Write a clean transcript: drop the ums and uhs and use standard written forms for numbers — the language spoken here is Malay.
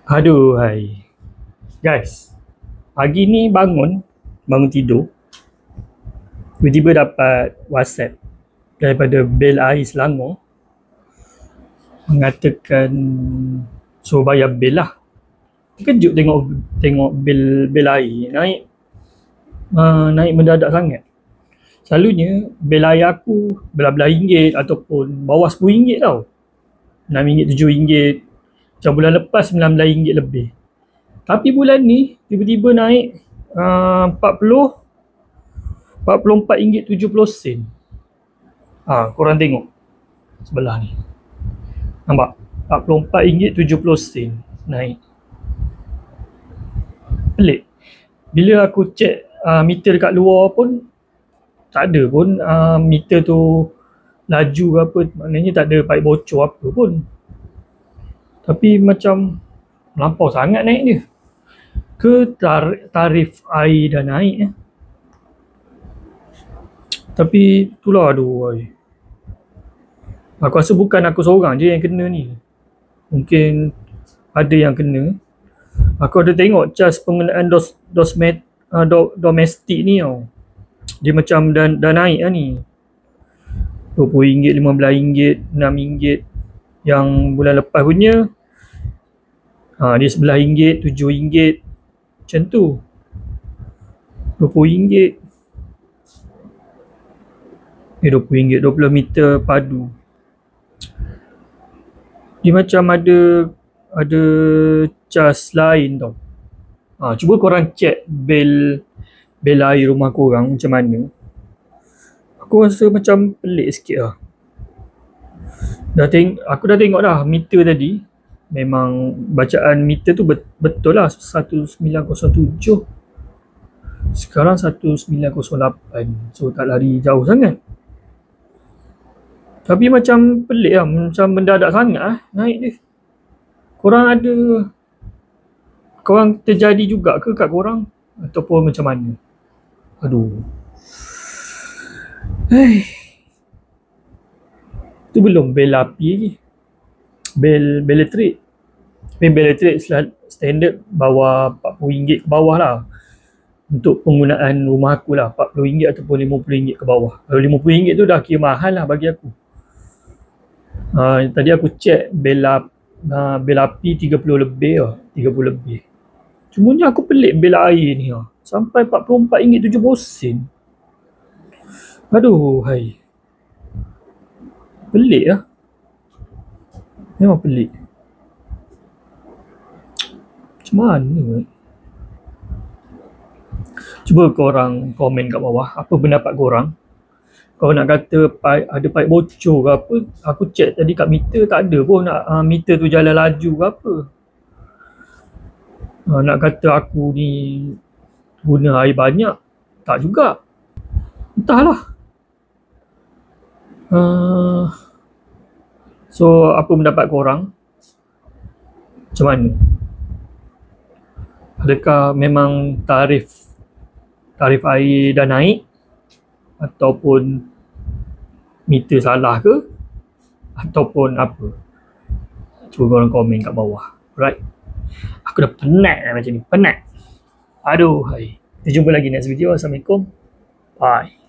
Aduh, hai. Guys, pagi ni bangun tidur, tiba-tiba dapat WhatsApp daripada Bil Air Selangor mengatakan suruh bayar bil lah. Terkejut tengok bil air naik mendadak sangat. Selalunya bil air aku belah-belah ringgit ataupun bawah RM10 tau. RM6, RM7. Macam bulan lepas RM19 lebih. Tapi bulan ni tiba-tiba naik 44 ringgit 70 sen. Korang tengok sebelah ni. Nampak? 44 ringgit 70 sen naik. Pelik. Bila aku check meter dekat luar pun tak ada pun meter tu laju ke apa, maknanya tak ada paip bocor apa pun. Tapi macam melampau sangat naik dia. Ke tarif air dah naik Tapi itulah, aduh. Aku rasa bukan aku seorang je yang kena ni. Mungkin ada yang kena. Aku ada tengok cas penggunaan domestik ni tau. Dia macam dah naik lah ni. RM20, RM15, RM6. Yang bulan lepas punya dia RM11, RM7. Macam tu. RM20. RM20, 20 meter padu. Dia macam ada cas lain tau. Cuba korang check bil air rumah korang macam mana. Aku rasa macam pelik sikit lah. Aku dah tengok dah meter tadi. Memang bacaan meter tu betul lah 1907. Sekarang 1908. So tak lari jauh sangat. Tapi macam pelik lah. Macam mendadak sangat lah naik dia. Korang terjadi juga ke kat korang? Ataupun macam mana? Aduh. Tu belum bil api lagi. Bil elektrik. Bil elektrik standard bawah RM40 ke bawah lah. Untuk penggunaan rumah aku lah. RM40 ataupun RM50 ke bawah. Kalau RM50 tu dah kira mahal lah bagi aku. Tadi aku check bil api 30 lebih lah. 30 lebih. Cumanya aku pelik bil air ni lah. Sampai RM44 70 sen. Aduh, hai. Pelik lah. Memang pelik. Macam mana? Cuba korang komen kat bawah. Apa pendapat korang? Kalau nak kata ada paip bocor ke apa, aku check tadi kat meter tak ada pun meter tu jalan laju ke apa. Nak kata aku ni guna air banyak, tak juga. Entahlah. So, apa pendapat korang? Macam mana? Adakah memang tarif air dah naik? Ataupun meter salah ke? Ataupun apa? Cuba korang komen kat bawah. Alright. Aku dah penat macam ni. Penat. Aduh, hai. Kita jumpa lagi next video. Assalamualaikum. Bye.